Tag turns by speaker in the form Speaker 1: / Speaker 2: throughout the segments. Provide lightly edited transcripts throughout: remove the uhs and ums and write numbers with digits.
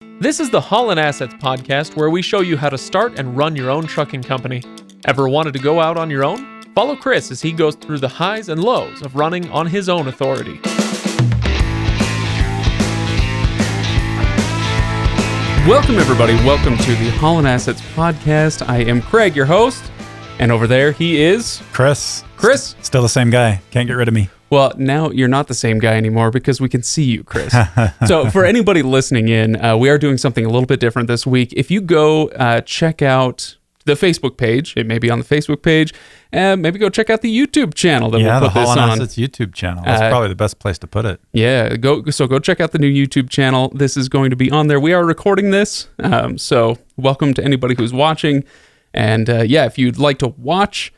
Speaker 1: This is the Haulin Assets podcast where we show you how to start and run your own trucking company. Ever wanted to go out on your own? Follow Chris as he goes through the highs and lows of running on his own authority. Welcome, everybody. Welcome to the Haulin Assets podcast. I am Craig, your host, and over there he is...
Speaker 2: Chris.
Speaker 1: Still
Speaker 2: the same guy. Can't get rid of me.
Speaker 1: Well, now you're not the same guy anymore because we can see you, Chris. So for anybody listening in, we are doing something a little bit different this week. If you go check out the Facebook page, it may be on the Facebook page, and maybe go check out the YouTube channel that we'll put this on.
Speaker 2: Yeah, the Haulin Assets YouTube channel. That's probably the best place to put it.
Speaker 1: Yeah, go check out the new YouTube channel. This is going to be on there. We are recording this, so welcome to anybody who's watching. And if you'd like to watch,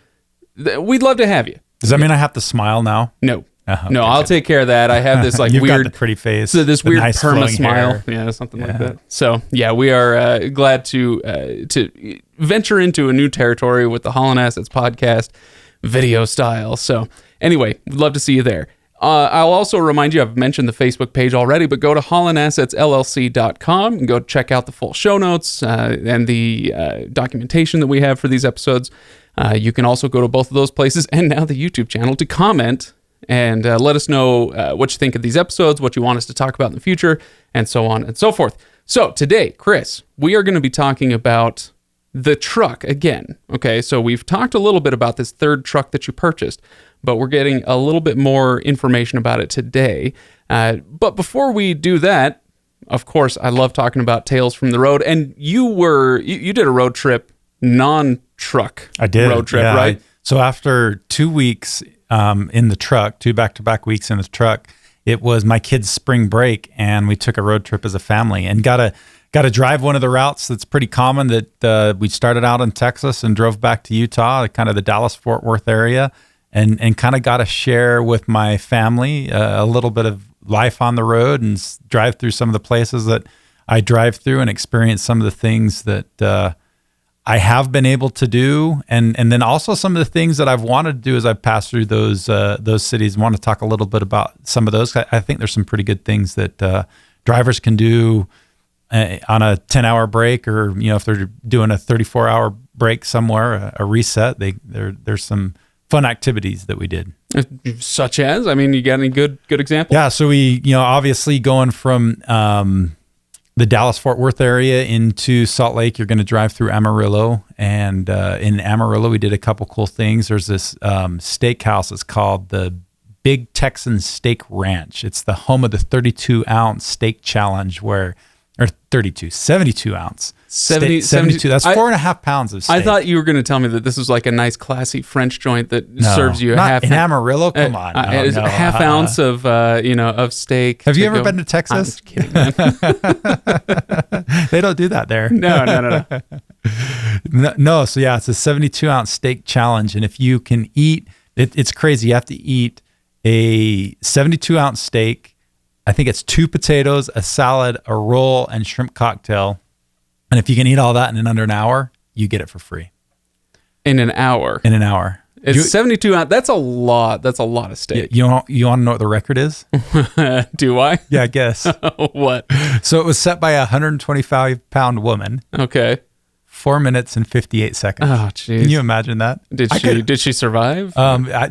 Speaker 1: we'd love to have you.
Speaker 2: Does that mean I have to smile now?
Speaker 1: No. No, I'll take care of that. I have this
Speaker 2: You've
Speaker 1: weird,
Speaker 2: got the pretty face,
Speaker 1: this weird
Speaker 2: nice
Speaker 1: perma smile,
Speaker 2: hair.
Speaker 1: something like that. So we are glad to venture into a new territory with the Haulin Assets podcast, video style. So anyway, we'd love to see you there. I'll also remind you, I've mentioned the Facebook page already, but go to haulinassetsllc.com and go check out the full show notes and the documentation that we have for these episodes. You can also go to both of those places and now the YouTube channel to comment and let us know what you think of these episodes, what you want us to talk about in the future, and so on and so forth. So today, Chris, we are going to be talking about the truck again. Okay, so we've talked a little bit about this third truck that you purchased, but we're getting a little bit more information about it today. But before we do that, of course, I love talking about Tales from the Road. And you did a road trip, non-truck road trip, right?
Speaker 2: So after 2 weeks in the truck, 2 back-to-back weeks in the truck, it was my kids' spring break, and we took a road trip as a family and got to drive one of the routes that's pretty common that we started out in Texas and drove back to Utah, kind of the Dallas-Fort Worth area, and kind of got to share with my family a little bit of life on the road and drive through some of the places that I drive through and experience some of the things that I have been able to do, and then also some of the things that I've wanted to do as I've passed through those cities. I want to talk a little bit about some of those. I think there's some pretty good things that drivers can do on a 10-hour break, or if they're doing a 34-hour break somewhere, a reset. There's some fun activities that we did.
Speaker 1: Such as, you got any good examples? Yeah,
Speaker 2: so we obviously going from the Dallas-Fort Worth area into Salt Lake, you're going to drive through Amarillo. And in Amarillo, we did a couple cool things. There's this steakhouse. It's called the Big Texan Steak Ranch. It's the home of the 32-ounce steak challenge, 72 ounce. 72. That's 4.5 pounds of steak.
Speaker 1: I thought you were going to tell me that this was like a nice, classy French joint that serves you a half.
Speaker 2: In Amarillo, come on.
Speaker 1: A half ounce of of steak.
Speaker 2: Have you ever been to Texas?
Speaker 1: I'm just kidding, man.
Speaker 2: They don't do that there.
Speaker 1: No.
Speaker 2: No. So it's a 72-ounce steak challenge, and if you can eat, it's crazy. You have to eat a 72-ounce steak. I think it's 2 potatoes, a salad, a roll, and shrimp cocktail. And if you can eat all that in under an hour, you get it for free.
Speaker 1: In an hour?
Speaker 2: In an hour.
Speaker 1: It's 72 ounce. That's a lot. That's a lot of steak.
Speaker 2: You want to know what the record is?
Speaker 1: Do I?
Speaker 2: Yeah, I guess.
Speaker 1: What?
Speaker 2: So it was set by a 125-pound woman.
Speaker 1: Okay.
Speaker 2: 4 minutes and 58 seconds.
Speaker 1: Oh, jeez.
Speaker 2: Can you imagine that?
Speaker 1: Did she survive?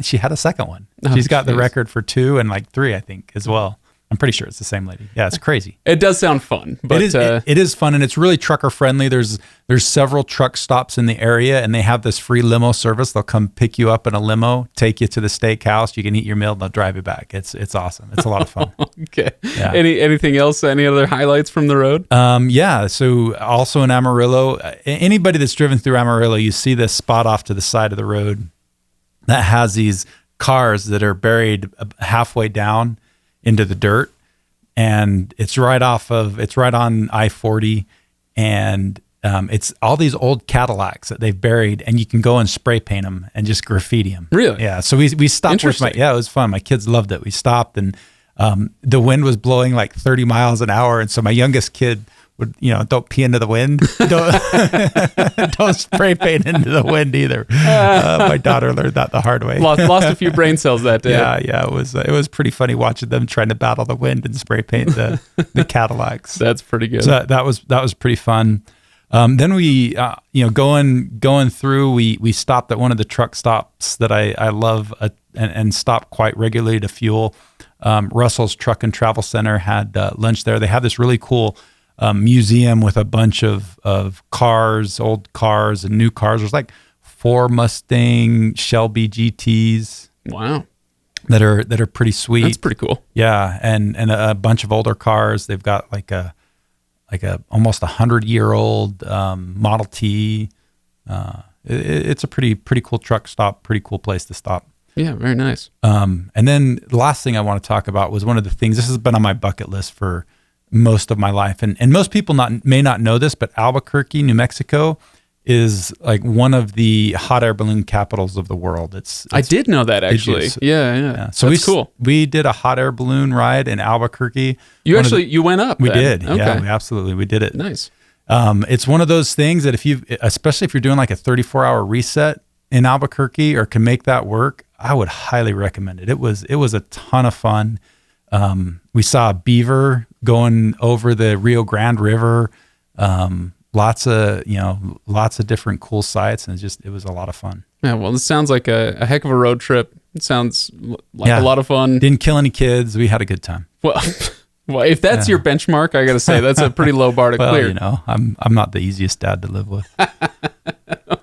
Speaker 2: She had a second one. She's got the record for 2 and 3, I think, as well. I'm pretty sure it's the same lady. Yeah, it's crazy.
Speaker 1: It does sound fun. But
Speaker 2: it is fun, and it's really trucker friendly. There's several truck stops in the area, and they have this free limo service. They'll come pick you up in a limo, take you to the steakhouse. You can eat your meal, and they'll drive you back. It's awesome. It's a lot of fun.
Speaker 1: Okay. Yeah. Anything else? Any other highlights from the road?
Speaker 2: So also in Amarillo, anybody that's driven through Amarillo, you see this spot off to the side of the road that has these cars that are buried halfway down into the dirt, and it's right on I-40, and it's all these old Cadillacs that they've buried, and you can go and spray paint them and just graffiti them.
Speaker 1: Really?
Speaker 2: Yeah. So we stopped with it was fun. My kids loved it. We stopped, and the wind was blowing like 30 miles an hour, and so my youngest kid don't pee into the wind. Don't spray paint into the wind either. My daughter learned that the hard way.
Speaker 1: Lost a few brain cells that day.
Speaker 2: Yeah. It was pretty funny watching them trying to battle the wind and spray paint the Cadillacs.
Speaker 1: That's pretty good.
Speaker 2: So that was pretty fun. Then we, going through, we stopped at one of the truck stops that I love and stop quite regularly to fuel. Russell's Truck and Travel Center had lunch there. They have this really cool museum with a bunch of cars, old cars and new cars. There's like 4 Mustang Shelby GTs.
Speaker 1: Wow.
Speaker 2: That are pretty sweet.
Speaker 1: That's pretty cool.
Speaker 2: Yeah, and a bunch of older cars. They've got like a almost 100-year-old Model T. It's a pretty cool truck stop, pretty cool place to stop.
Speaker 1: Yeah, very nice.
Speaker 2: And then the last thing I want to talk about was one of the things, this has been on my bucket list for most of my life. And most people may not know this, but Albuquerque, New Mexico is like one of the hot air balloon capitals of the world. I
Speaker 1: did know that, actually. Yeah.
Speaker 2: So
Speaker 1: that's cool.
Speaker 2: We did a hot air balloon ride in Albuquerque.
Speaker 1: You went up.
Speaker 2: We
Speaker 1: then.
Speaker 2: did.
Speaker 1: Okay.
Speaker 2: Yeah, we did it.
Speaker 1: Nice.
Speaker 2: It's one of those things that especially if you're doing like a 34-hour reset in Albuquerque or can make that work, I would highly recommend it. It was a ton of fun. We saw a beaver going over the Rio Grande River. Lots of different cool sites, and it was a lot of fun.
Speaker 1: Yeah, well, this sounds like a heck of a road trip. It sounds like a lot of fun.
Speaker 2: Didn't kill any kids. We had a good time.
Speaker 1: Well, if that's your benchmark, I got to say that's a pretty low bar to clear.
Speaker 2: I'm not the easiest dad to live with.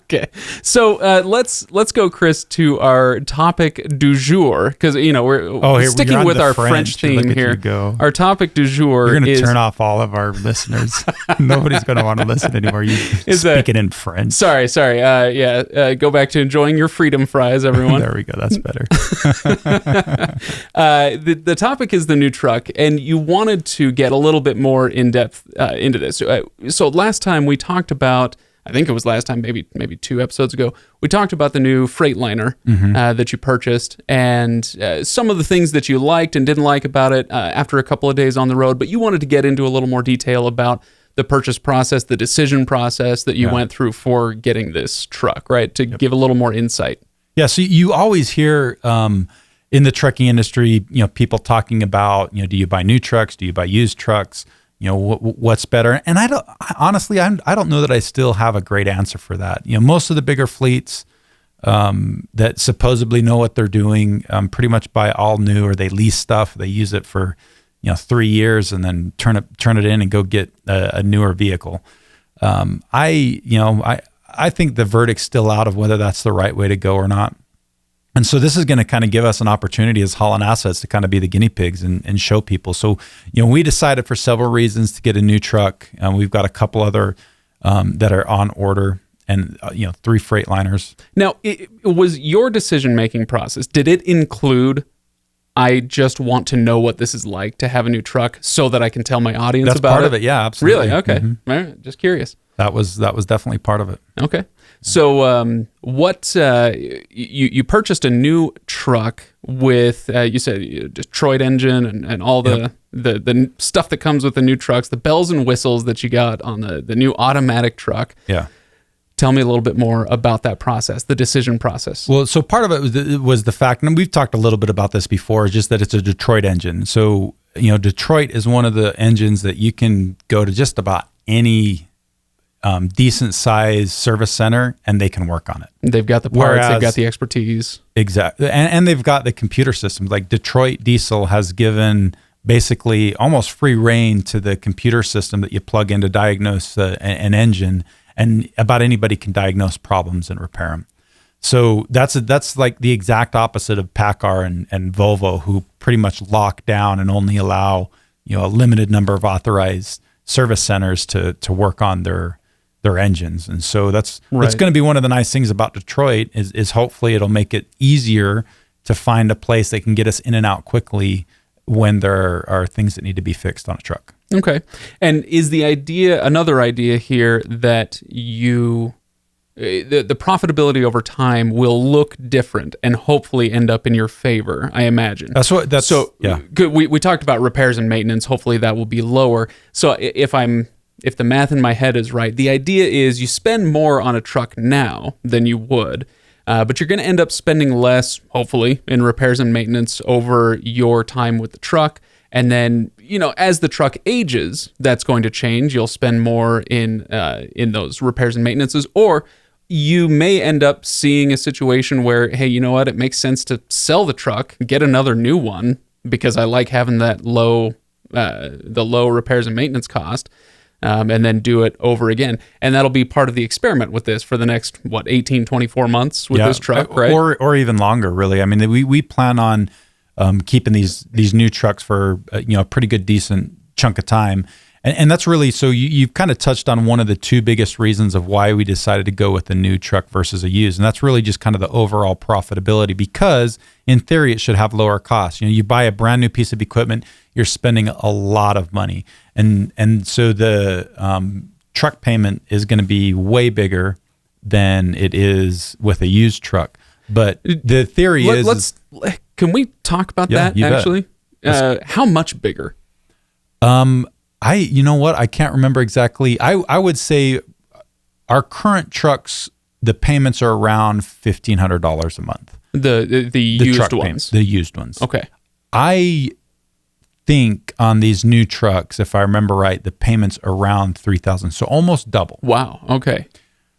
Speaker 1: Okay, so let's go, Chris, to our topic du jour, because we're sticking with our French theme here. Our topic du jour
Speaker 2: You're going to turn off all of our listeners. Nobody's going to want to listen anymore. You speaking in French.
Speaker 1: Sorry. Go back to enjoying your freedom fries, everyone.
Speaker 2: There we go. That's better.
Speaker 1: The topic is the new truck, and you wanted to get a little bit more in depth into this. So last time we talked about, I think it was last time, maybe 2 episodes ago, we talked about the new freightliner that you purchased and some of the things that you liked and didn't like about it after a couple of days on the road. But you wanted to get into a little more detail about the purchase process, the decision process that you went through for getting this truck, right? To give a little more insight. Yeah.
Speaker 2: So you always hear in the trucking industry, people talking about, do you buy new trucks? Do you buy used trucks? What's better? And I don't know that I still have a great answer for that. Most of the bigger fleets that supposedly know what they're doing pretty much buy all new, or they lease stuff. They use it for 3 years and then turn it in and go get a newer vehicle. I think the verdict's still out of whether that's the right way to go or not. And so this is going to kind of give us an opportunity as Haulin Assets to kind of be the guinea pigs and show people. So, we decided for several reasons to get a new truck. We've got a couple other that are on order, and 3 Freightliners. Now, it was your decision-making process. Did it include, I just want to know what this is like to have a new truck so that I can tell my audience about it? That's part of it, yeah, absolutely. Really? Okay. Mm-hmm. All right. Just curious. That was definitely part of it. Okay. So what you purchased a new truck with, you said Detroit engine and all the stuff that comes with the new trucks, the bells and whistles that you got on the new automatic truck. Yeah. Tell me a little bit more about that process, the decision process. Well, so part of it was the fact, and we've talked a little bit about this before, is just that it's a Detroit engine. So, Detroit is one of the engines that you can go to just about any decent size service center and they can work on it. They've got the parts, they've got the expertise. Exactly. And they've got the computer systems. Like Detroit Diesel has given basically almost free reign to the computer system that you plug in to diagnose an engine, and about anybody can diagnose problems and repair them. So that's like the exact opposite of PACCAR and Volvo, who pretty much lock down and only allow a limited number of authorized service centers to work on their engines. And so that's going to be one of the nice things about Detroit is hopefully it'll make it easier to find a place that can get us in and out quickly when there are things that need to be fixed on a truck. Okay. And is another idea here that the profitability over time will look different and hopefully end up in your favor, I imagine. Yeah. Good. We talked about repairs and maintenance. Hopefully that will be lower. So if I'm
Speaker 1: if the math in my head is right, the idea is you spend more on a truck now than you would, but you're going to end up spending less, hopefully, in repairs and maintenance over your time with the truck. And then, as the truck ages, that's going to change. You'll spend more in those repairs and maintenances, or you may end up seeing a situation where, hey, you know what? It makes sense to sell the truck, get another new one, because I like having that low repairs and maintenance cost, and then do it over again. And that'll be part of the experiment with this for the next, 18, 24 months with this truck, right?
Speaker 2: Or even longer, really. I mean, we plan on keeping these new trucks for a pretty good, decent chunk of time. And that's really, so you've kind of touched on one of the two biggest reasons of why we decided to go with a new truck versus a used. And that's really just kind of the overall profitability, because in theory, it should have lower costs. You buy a brand new piece of equipment, you're spending a lot of money. And so the truck payment is going to be way bigger than it is with a used truck. But the theory
Speaker 1: can we talk about that actually? How much bigger?
Speaker 2: You know what? I can't remember exactly. I would say our current trucks, the payments are around $1,500 a month.
Speaker 1: The used ones.
Speaker 2: Payments, the used ones.
Speaker 1: Okay.
Speaker 2: I think on these new trucks, if I remember right, the payments around $3,000, so almost double.
Speaker 1: Wow. Okay.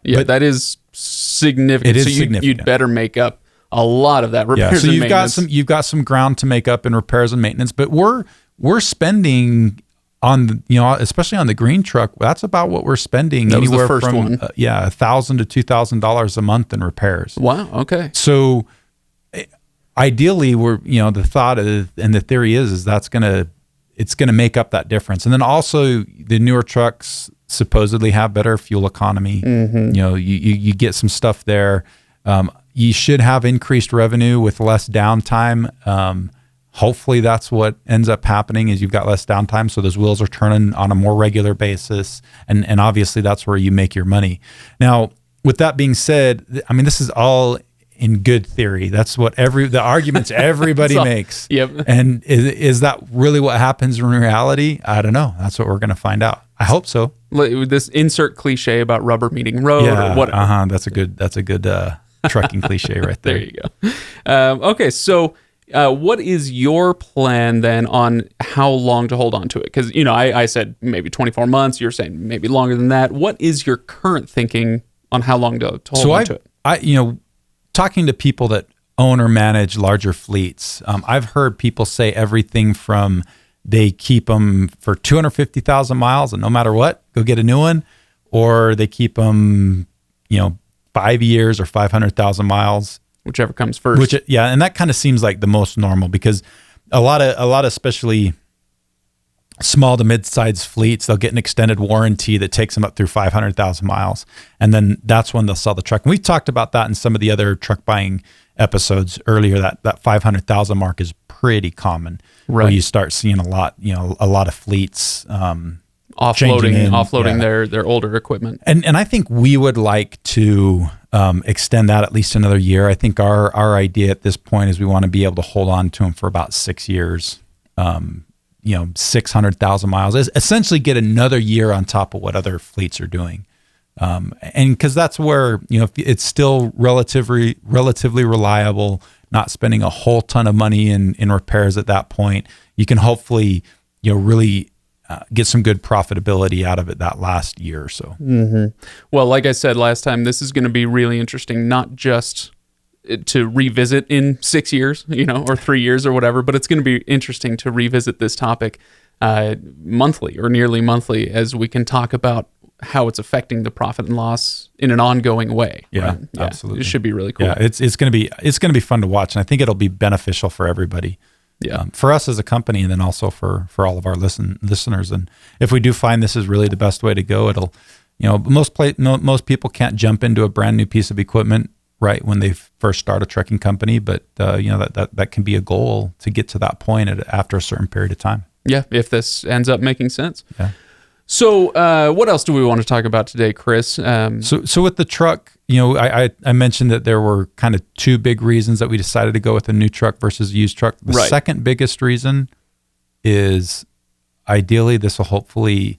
Speaker 1: Yeah, but that is significant.
Speaker 2: It is
Speaker 1: so
Speaker 2: significant.
Speaker 1: You'd better make up a lot of that repairs and maintenance.
Speaker 2: You've got some ground to make up in repairs and maintenance, but we're spending on especially on the green truck, that's about what we're spending.
Speaker 1: That was
Speaker 2: anywhere
Speaker 1: the first
Speaker 2: from
Speaker 1: one.
Speaker 2: $1,000 to $2,000 a month in repairs.
Speaker 1: Wow. Okay.
Speaker 2: So ideally, we're the thought and the theory is it's gonna make up that difference. And then also the newer trucks supposedly have better fuel economy.
Speaker 1: Mm-hmm.
Speaker 2: You get some stuff there. You should have increased revenue with less downtime. Hopefully that's what ends up happening, is you've got less downtime, so those wheels are turning on a more regular basis, and obviously that's where you make your money. Now, with that being said, I mean, this is all in good theory. That's what the arguments everybody makes.
Speaker 1: Yep.
Speaker 2: And is that really what happens in reality? I don't know. That's what we're going to find out. I hope so.
Speaker 1: This insert cliche about rubber meeting road or whatever.
Speaker 2: That's a good trucking cliche right there.
Speaker 1: There you go. Okay, so what is your plan then on how long to hold on to it? Because, I said maybe 24 months. You're saying maybe longer than that. What is your current thinking on how long to hold on to it?
Speaker 2: Talking to people that own or manage larger fleets, I've heard people say everything from they keep them for 250,000 miles and no matter what, go get a new one, or they keep them, 5 years or 500,000 miles.
Speaker 1: Whichever comes first.
Speaker 2: And that kind of seems like the most normal, because a lot of especially small to mid-sized fleets, they'll get an extended warranty that takes them up through 500,000 miles, and then that's when they'll sell the truck. And we've talked about that in some of the other truck buying episodes earlier. That 500,000 mark is pretty common, right? Where you start seeing a lot of fleets
Speaker 1: offloading their older equipment.
Speaker 2: And I think we would like to extend that at least another year. I think our idea at this point is we want to be able to hold on to them for about 6 years, 600,000 miles, is essentially get another year on top of what other fleets are doing. And because that's where, if it's still relatively reliable, not spending a whole ton of money in repairs at that point, you can hopefully, really get some good profitability out of it that last year or so.
Speaker 1: Mm-hmm. Well, like I said last time, this is going to be really interesting, not just to revisit in 6 years, or 3 years or whatever, but it's going to be interesting to revisit this topic monthly or nearly monthly, as we can talk about how it's affecting the profit and loss in an ongoing way.
Speaker 2: Yeah,
Speaker 1: right?
Speaker 2: absolutely.
Speaker 1: It should be really cool.
Speaker 2: Yeah, it's going to be fun to watch, and I think it'll be beneficial for everybody.
Speaker 1: Yeah,
Speaker 2: for us as a company, and then also for all of our listeners. And if we do find this is really the best way to go, it'll, most people can't jump into a brand new piece of equipment right when they first start a trucking company, but that can be a goal to get to that point after a certain period of time.
Speaker 1: Yeah, if this ends up making sense.
Speaker 2: Yeah.
Speaker 1: So what else do we want to talk about today, Chris?
Speaker 2: So with the truck, I mentioned that there were kind of two big reasons that we decided to go with a new truck versus a used truck. The second biggest reason is ideally this will hopefully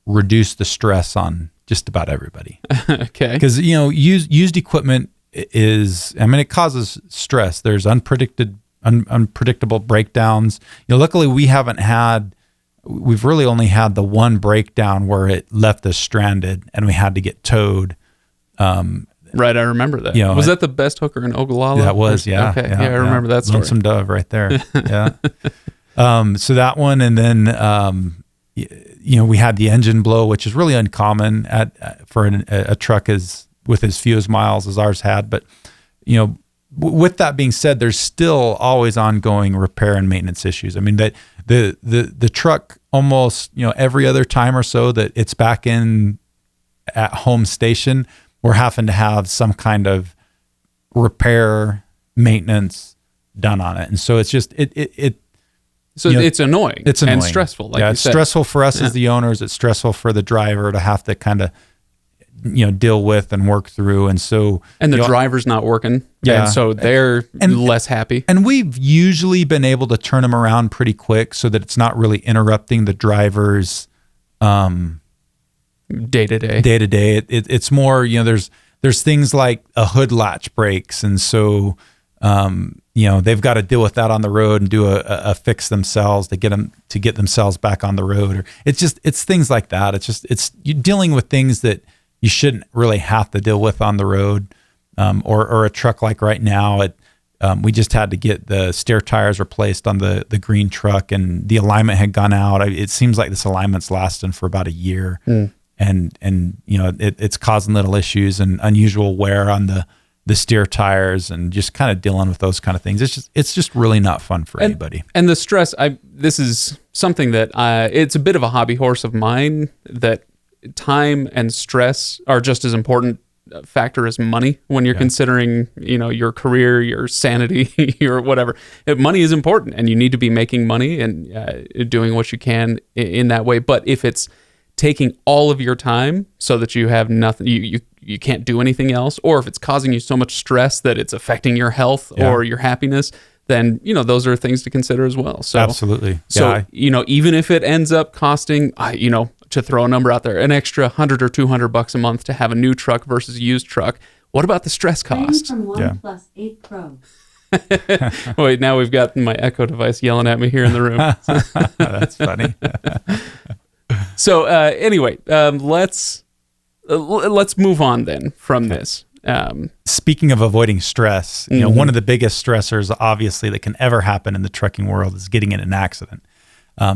Speaker 2: reduce the stress on just about everybody.
Speaker 1: Okay.
Speaker 2: Because, used equipment it causes stress. There's unpredictable breakdowns. Luckily we've really only had the one breakdown where it left us stranded and we had to get towed.
Speaker 1: Right, I remember that. Was that the best hooker in Ogallala?
Speaker 2: That was, yeah.
Speaker 1: Okay, yeah, I remember that story.
Speaker 2: Lonesome Dove right there. Yeah. So that one, and then we had the engine blow, which is really uncommon for a truck with as few as miles as ours had. But with that being said, there's still always ongoing repair and maintenance issues. I mean, that the truck almost every other time or so that it's back in at home station, we're having to have some kind of repair maintenance done on it, and so it's just
Speaker 1: So it's annoying.
Speaker 2: It's annoying
Speaker 1: and stressful. Like
Speaker 2: it's stressful for us as the owners. It's stressful for the driver to have to kind of deal with and work through, and so
Speaker 1: the driver's not working.
Speaker 2: Yeah,
Speaker 1: and so they're less happy.
Speaker 2: And we've usually been able to turn them around pretty quick so that it's not really interrupting the driver's
Speaker 1: day to
Speaker 2: day. It's more there's things like a hood latch breaks, and so they've got to deal with that on the road and do a fix themselves to get themselves back on the road. Or it's things like that. It's you're dealing with things that you shouldn't really have to deal with on the road, or a truck like right now. We just had to get the steer tires replaced on the green truck, and the alignment had gone out. It seems like this alignment's lasting for about a year, and it's causing little issues and unusual wear on the steer tires, and just kind of dealing with those kind of things. It's just really not fun for anybody.
Speaker 1: And the stress, this is something that it's a bit of a hobby horse of mine, that time and stress are just as important a factor as money when you're considering, your career, your sanity, your whatever. Money is important, and you need to be making money and doing what you can in that way. But if it's taking all of your time so that you have nothing, you can't do anything else, or if it's causing you so much stress that it's affecting your health or your happiness, then those are things to consider as well. So
Speaker 2: absolutely.
Speaker 1: So even if it ends up costing to throw a number out there, an extra $100 or $200 a month to have a new truck versus a used truck, what about the stress cost?
Speaker 3: From OnePlus 8 Pro.
Speaker 1: Wait, now we've got my Echo device yelling at me here in the room.
Speaker 2: That's funny.
Speaker 1: So anyway, let's move on then from this.
Speaker 2: Speaking of avoiding stress, one of the biggest stressors, obviously, that can ever happen in the trucking world is getting in an accident.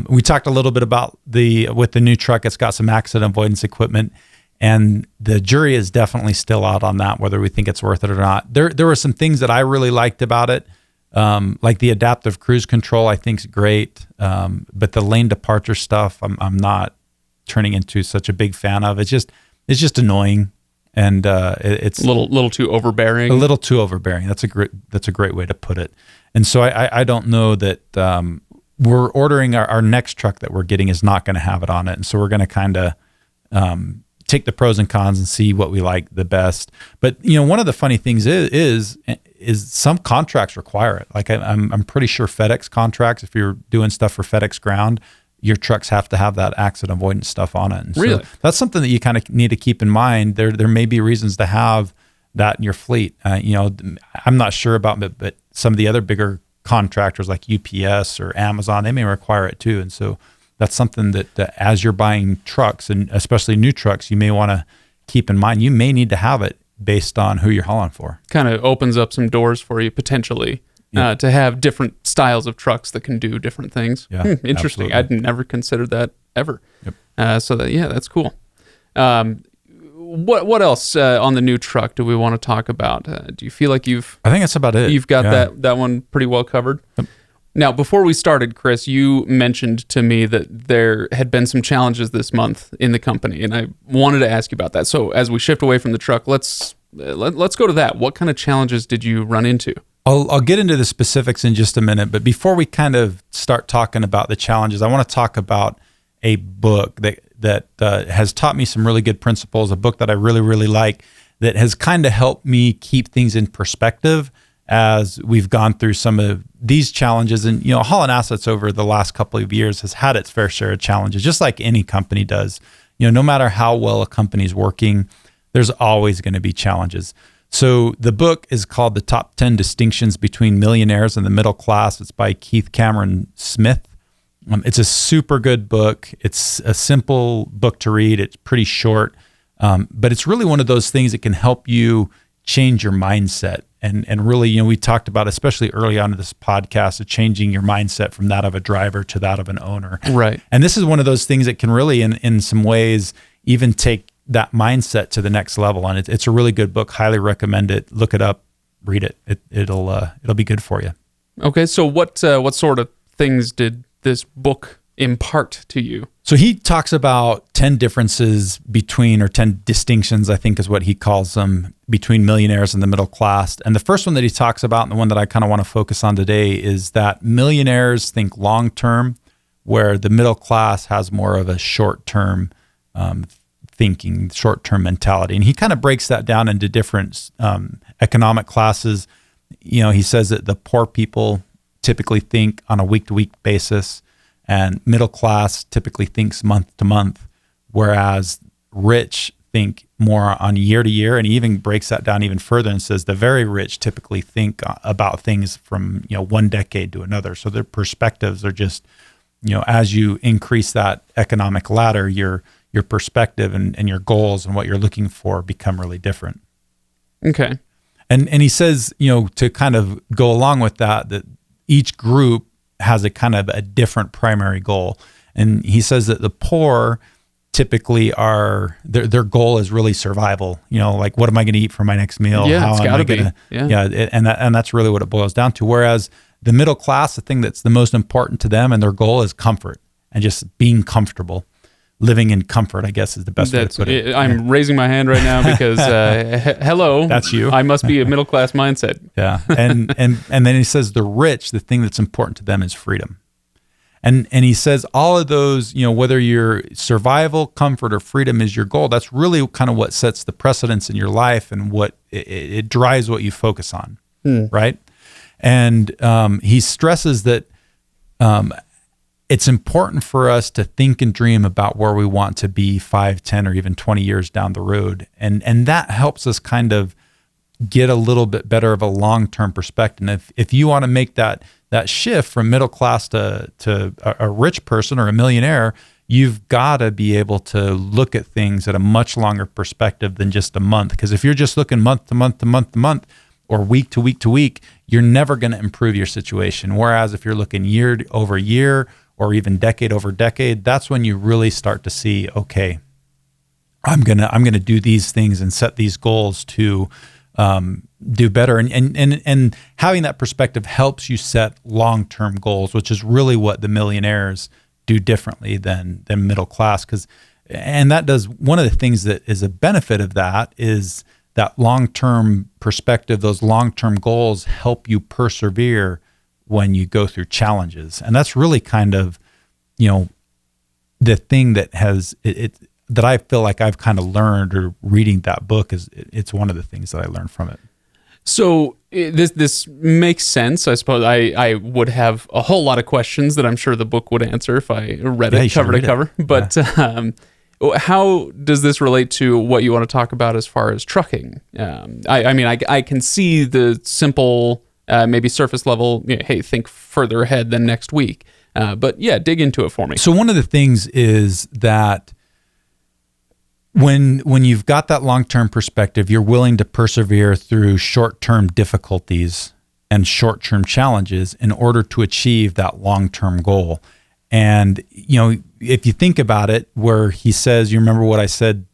Speaker 2: We talked a little bit about with the new truck, it's got some accident avoidance equipment, and the jury is definitely still out on that, whether we think it's worth it or not. There were some things that I really liked about it, like the adaptive cruise control, I think is great, but the lane departure stuff, I'm not turning into such a big fan of. It's just annoying, and it's
Speaker 1: a little too overbearing.
Speaker 2: A little too overbearing. That's a great way to put it. And so I don't know that we're ordering our next truck that we're getting is not going to have it on it, and so we're going to kind of take the pros and cons and see what we like the best. But one of the funny things is some contracts require it. Like I'm pretty sure FedEx contracts, if you're doing stuff for FedEx Ground, your trucks have to have that accident avoidance stuff on it. And so
Speaker 1: really?
Speaker 2: That's something that you kind of need to keep in mind. There may be reasons to have that in your fleet. I'm not sure about it, but some of the other bigger contractors like UPS or Amazon, they may require it too. And so that's something that as you're buying trucks, and especially new trucks, you may want to keep in mind. You may need to have it based on who you're hauling for. Kind
Speaker 1: of opens up some doors for you potentially. To have different styles of trucks that can do different things.
Speaker 2: Yeah,
Speaker 1: interesting.
Speaker 2: absolutely.
Speaker 1: I'd never considered that ever.
Speaker 2: Yep.
Speaker 1: So that's cool. What else on the new truck do we want to talk about? Do you feel like
Speaker 2: I think that's about it.
Speaker 1: You've got that one pretty well covered.
Speaker 2: Yep.
Speaker 1: Now, before we started, Chris, you mentioned to me that there had been some challenges this month in the company, and I wanted to ask you about that. So as we shift away from the truck, let's go to that. What kind of challenges did you run into?
Speaker 2: I'll get into the specifics in just a minute, but before we kind of start talking about the challenges, I want to talk about a book that has taught me some really good principles, a book that I really, really like, that has kind of helped me keep things in perspective as we've gone through some of these challenges. And, Haulin Assets over the last couple of years has had its fair share of challenges, just like any company does. no matter how well a company's working, there's always going to be challenges. So the book is called The Top 10 Distinctions Between Millionaires and the Middle Class. It's by Keith Cameron Smith. It's a super good book. It's a simple book to read. It's pretty short, but it's really one of those things that can help you change your mindset. And really, we talked about, especially early on in this podcast, of changing your mindset from that of a driver to that of an owner.
Speaker 1: Right.
Speaker 2: And this is one of those things that can really, in some ways, even take that mindset to the next level. And it's a really good book. Highly recommend it. Look it up, read it. It'll be good for you.
Speaker 1: Okay. So what sort of things did this book impart to you?
Speaker 2: So he talks about 10 differences between, or 10 distinctions, I think is what he calls them, between millionaires and the middle class. And the first one that he talks about, and the one that I kind of want to focus on today, is that millionaires think long-term, where the middle class has more of a short-term thinking, short-term mentality. And he kind of breaks that down into different economic classes. He says that the poor people typically think on a week-to-week basis, and middle class typically thinks month to month, whereas rich think more on year to year. And he even breaks that down even further and says the very rich typically think about things from one decade to another. So their perspectives are just, as you increase that economic ladder, your perspective and your goals and what you're looking for become really different.
Speaker 1: Okay.
Speaker 2: And he says, to kind of go along with that each group has a kind of a different primary goal. And he says that the poor typically their goal is really survival. Like, what am I going to eat for my next meal?
Speaker 1: Yeah, it's got to be.
Speaker 2: And that's really what it boils down to. Whereas the middle class, the thing that's the most important to them and their goal is comfort and just being comfortable. Living in comfort, I guess, is the best way to put it.
Speaker 1: I'm raising my hand right now because, hello.
Speaker 2: That's you.
Speaker 1: I must be a middle-class mindset.
Speaker 2: Yeah. And then he says the rich, the thing that's important to them is freedom. And he says all of those, whether your survival, comfort, or freedom is your goal, that's really kind of what sets the precedence in your life and what it drives what you focus on, right? And he stresses that it's important for us to think and dream about where we want to be 5, 10, or even 20 years down the road. And that helps us kind of get a little bit better of a long-term perspective. And if you want to make that shift from middle class to a rich person or a millionaire, you've got to be able to look at things at a much longer perspective than just a month. Because if you're just looking month to month to month to month, or week to week to week, you're never going to improve your situation. Whereas if you're looking year over year, or even decade over decade, that's when you really start to see, okay, I'm gonna do these things and set these goals to do better. And having that perspective helps you set long-term goals, which is really what the millionaires do differently than middle class. And that does, one of the things that is a benefit of that is that long-term perspective, those long-term goals help you persevere when you go through challenges. And that's really kind of, the thing that has that I feel like I've kind of learned, or reading that book, it's one of the things that I learned from it.
Speaker 1: So this makes sense. I suppose I would have a whole lot of questions that I'm sure the book would answer if I read it cover to cover. But how does this relate to what you want to talk about as far as trucking? I can see the simple, maybe surface level, hey, think further ahead than next week. But yeah, dig into it for me.
Speaker 2: So one of the things is that when you've got that long-term perspective, you're willing to persevere through short-term difficulties and short-term challenges in order to achieve that long-term goal. And, if you think about it, where he says, you remember what I said,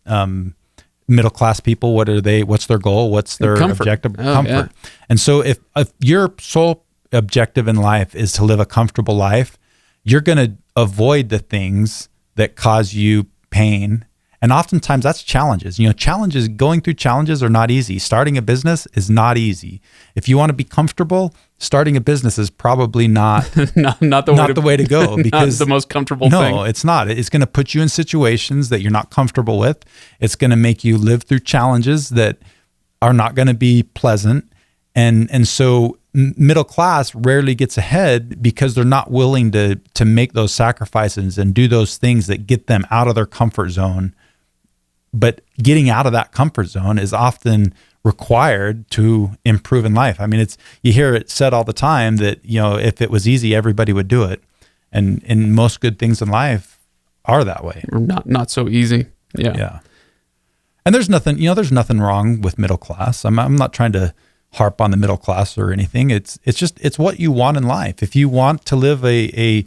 Speaker 2: middle-class people, what's their goal? What's their objective? Comfort. Yeah. And so if your sole objective in life is to live a comfortable life, you're going to avoid the things that cause you pain. And oftentimes that's challenges. Going through challenges are not easy. Starting a business is not easy. If you want to be comfortable, starting a business is probably not the way to go, because
Speaker 1: not the most comfortable thing.
Speaker 2: No, it's not. It's going to put you in situations that you're not comfortable with. It's going to make you live through challenges that are not going to be pleasant. And so middle class rarely gets ahead because they're not willing to make those sacrifices and do those things that get them out of their comfort zone. But getting out of that comfort zone is often required to improve in life. I mean, you hear it said all the time that, if it was easy, everybody would do it. And most good things in life are that way.
Speaker 1: Not so easy. Yeah.
Speaker 2: Yeah. And there's nothing wrong with middle class. I'm not trying to harp on the middle class or anything. It's what you want in life. If you want to live a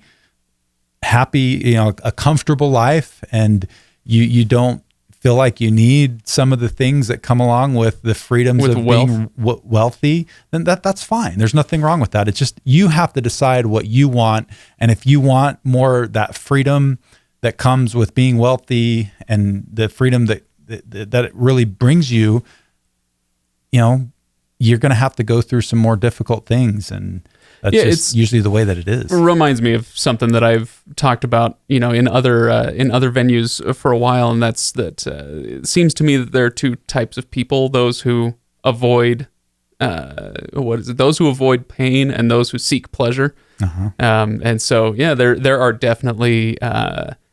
Speaker 2: happy, a comfortable life, and you don't feel like you need some of the things that come along with the freedoms of being wealthy, then that's fine. There's nothing wrong with that. It's just, you have to decide what you want. And if you want more that freedom that comes with being wealthy and the freedom that it really brings you, you're going to have to go through some more difficult things. And that's just usually the way that it is.
Speaker 1: It reminds me of something that I've talked about, in other venues for a while. And that's that it seems to me that there are two types of people: those who avoid, those who avoid pain, and those who seek pleasure. Uh-huh. And so, there are definitely, there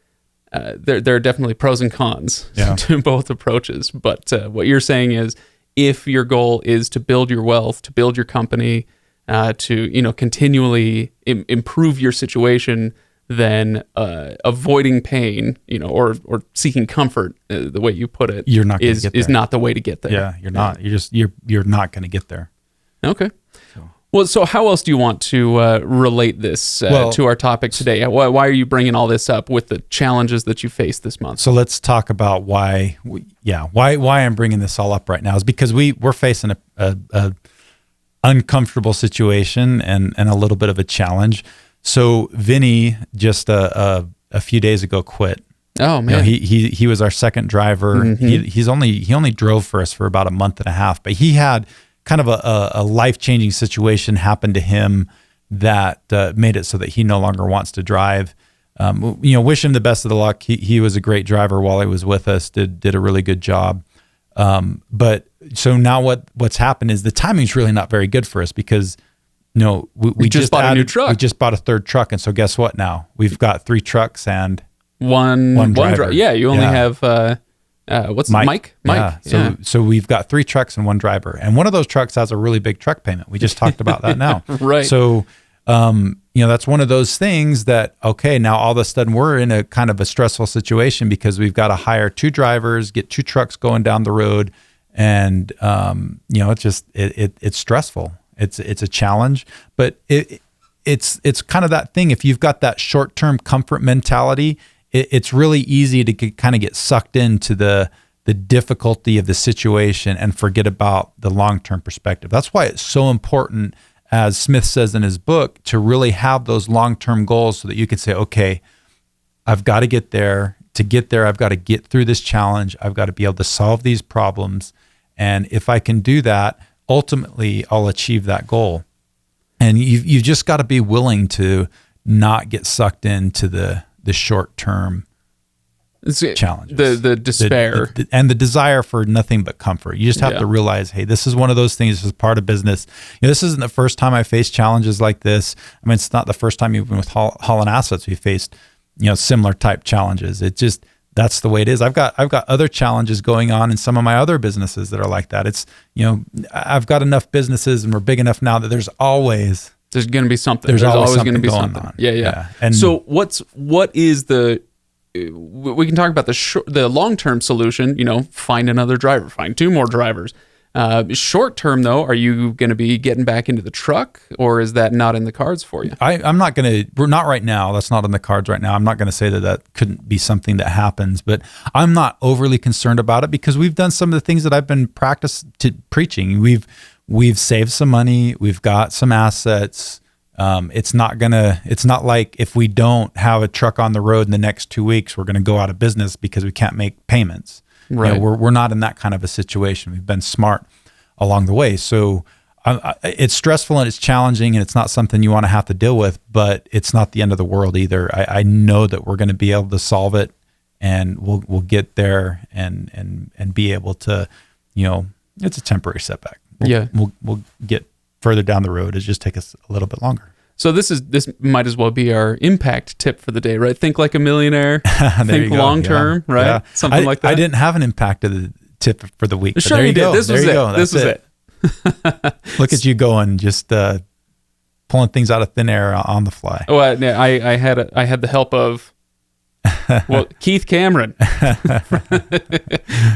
Speaker 1: are definitely pros and cons to both approaches. But what you're saying is, if your goal is to build your wealth, to build your company, to continually improve your situation, then avoiding pain, or seeking comfort, the way you put it, is not the way to get there.
Speaker 2: Yeah, you're not. You're not going to get there.
Speaker 1: Okay. Well, so how else do you want to relate this to our topic today? Why are you bringing all this up with the challenges that you faced this month?
Speaker 2: So let's talk about why I'm bringing this all up right now is because we're facing a uncomfortable situation and a little bit of a challenge. So Vinny just a few days ago quit.
Speaker 1: Oh man,
Speaker 2: he was our second driver. Mm-hmm. He only drove for us for about a month and a half, but he had kind of a life-changing situation happened to him that made it so that he no longer wants to drive. Wish him the best of the luck. He was a great driver while he was with us, did a really good job. But so now what's happened is the timing's really not very good for us because we just bought a new truck. We just bought a third truck. And so guess what now? We've got 3 trucks and one driver.
Speaker 1: Yeah, you only have what's Mike?
Speaker 2: Mike. Yeah. So we've got 3 trucks and 1 driver. And one of those trucks has a really big truck payment. We just talked about that now.
Speaker 1: Right.
Speaker 2: So that's one of those things that, okay, now all of a sudden we're in a kind of a stressful situation because we've got to hire 2 drivers, get 2 trucks going down the road. And, it's stressful. It's a challenge, but it's kind of that thing. If you've got that short-term comfort mentality, it's really easy to kind of get sucked into the difficulty of the situation and forget about the long-term perspective. That's why it's so important, as Smith says in his book, to really have those long-term goals so that you can say, okay, I've got to get there. To get there, I've got to get through this challenge. I've got to be able to solve these problems. And if I can do that, ultimately I'll achieve that goal. And you've just got to be willing to not get sucked into the short-term challenges.
Speaker 1: The despair.
Speaker 2: And the desire for nothing but comfort. You just have to realize, hey, this is one of those things. This is part of business. This isn't the first time I faced challenges like this. I mean, it's not the first time even with Haulin Assets we faced, similar type challenges. It just, that's the way it is. I've got other challenges going on in some of my other businesses that are like that. It's, I've got enough businesses and we're big enough now that there's going
Speaker 1: to be something.
Speaker 2: There's always going to be something.
Speaker 1: Yeah. And so what is we can talk about the long-term solution, find another driver, find 2 more drivers. Short-term though, are you going to be getting back into the truck, or is that not in the cards for you?
Speaker 2: We're not right now. That's not in the cards right now. I'm not going to say that couldn't be something that happens, but I'm not overly concerned about it because we've done some of the things that I've been preaching. We've saved some money. We've got some assets. It's not like if we don't have a truck on the road in the next 2 weeks, we're going to go out of business because we can't make payments.
Speaker 1: Right.
Speaker 2: We're not in that kind of a situation. We've been smart along the way. So it's stressful and it's challenging and it's not something you want to have to deal with, but it's not the end of the world either. I know that we're going to be able to solve it and we'll get there and be able to, it's a temporary setback. We'll get further down the road. It just take us a little bit longer.
Speaker 1: So this might as well be our impact tip for the day, right? Think like a millionaire.
Speaker 2: There
Speaker 1: Think
Speaker 2: you go.
Speaker 1: long term,
Speaker 2: Yeah.
Speaker 1: right?
Speaker 2: Yeah.
Speaker 1: Something like that.
Speaker 2: I didn't have an impact of the tip for the week. But
Speaker 1: Sure
Speaker 2: there
Speaker 1: you
Speaker 2: you
Speaker 1: did.
Speaker 2: go.
Speaker 1: This
Speaker 2: there
Speaker 1: was
Speaker 2: you
Speaker 1: it.
Speaker 2: go.
Speaker 1: This
Speaker 2: That's
Speaker 1: was it.
Speaker 2: Look at you going, just pulling things out of thin air on the fly.
Speaker 1: Oh, I had the help of Keith Cameron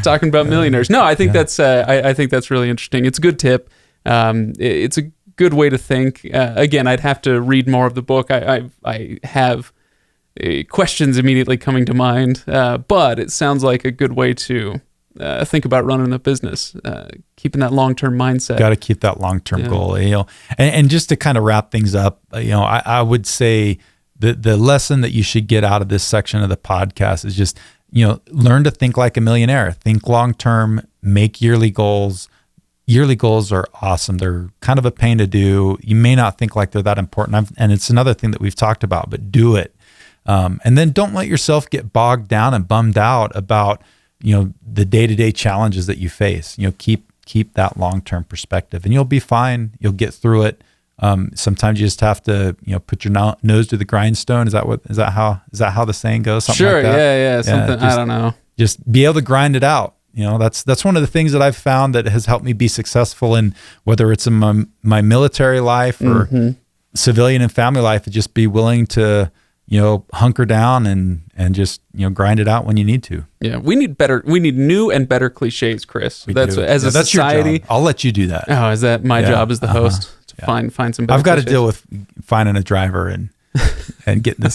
Speaker 1: talking about millionaires. No, I think that's I think that's really interesting. It's a good tip. It's a good way to think. Again, I'd have to read more of the book. I have questions immediately coming to mind, but it sounds like a good way to think about running a business, keeping that long-term mindset.
Speaker 2: Got to keep that long-term goal, and just to kind of wrap things up, I would say the lesson that you should get out of this section of the podcast is just, learn to think like a millionaire, think long-term, make yearly goals. Yearly goals are awesome. They're kind of a pain to do. You may not think like they're that important. And it's another thing that we've talked about, but do it. And then don't let yourself get bogged down and bummed out about, the day-to-day challenges that you face. Keep that long-term perspective and you'll be fine. You'll get through it. Sometimes you just have to, put your nose to the grindstone. Is that how the saying goes? Something
Speaker 1: Sure.
Speaker 2: like that?
Speaker 1: Yeah. Something. I don't know.
Speaker 2: Just be able to grind it out. That's one of the things that I've found that has helped me be successful in, whether it's in my military life or civilian and family life, to just be willing to, hunker down and just, grind it out when you need to.
Speaker 1: Yeah. We need new and better cliches, Chris. That's
Speaker 2: That's
Speaker 1: society.
Speaker 2: your job. I'll let you do that.
Speaker 1: Oh, is that my job as the host to find some better
Speaker 2: I've got to
Speaker 1: cliches?
Speaker 2: deal with finding a driver and getting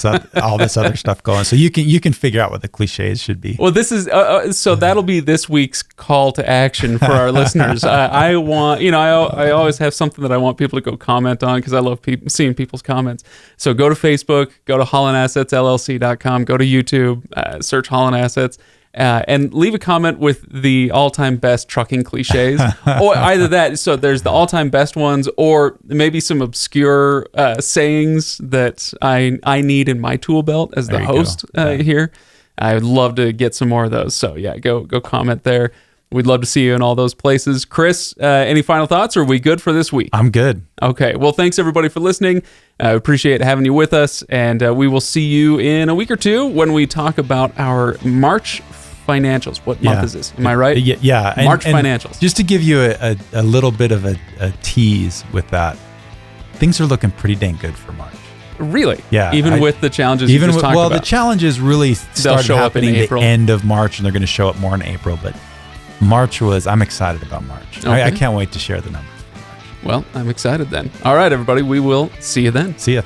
Speaker 2: all this other stuff going. So you can figure out what the cliches should be.
Speaker 1: Well, this is so that'll be this week's call to action for our listeners. I want, I always have something that I want people to go comment on because I love seeing people's comments. So go to Facebook, go to HaulinAssetsLLC.com, go to YouTube, search Haulin Assets. And leave a comment with the all-time best trucking cliches, or either that. So there's the all-time best ones, or maybe some obscure sayings that I need in my tool belt as the host here. I would love to get some more of those. So yeah, go comment there. We'd love to see you in all those places. Chris, any final thoughts? Or are we good for this week?
Speaker 2: I'm good.
Speaker 1: Okay. Well, thanks everybody for listening. I appreciate having you with us, and we will see you in a week or two when we talk about our March financials. What month is this? Am I right?
Speaker 2: Yeah.
Speaker 1: March
Speaker 2: and
Speaker 1: financials.
Speaker 2: Just to give you a little bit of a tease with that, things are looking pretty dang good for March.
Speaker 1: Really?
Speaker 2: Yeah.
Speaker 1: Even with the challenges you just talked about?
Speaker 2: The challenges really started
Speaker 1: show up in
Speaker 2: happening
Speaker 1: April.
Speaker 2: the end of March, and they're going to show up more in April. But I'm excited about March.
Speaker 1: Okay.
Speaker 2: I can't wait to share the numbers.
Speaker 1: Well, I'm excited then. All right, everybody. We will see you then.
Speaker 2: See ya.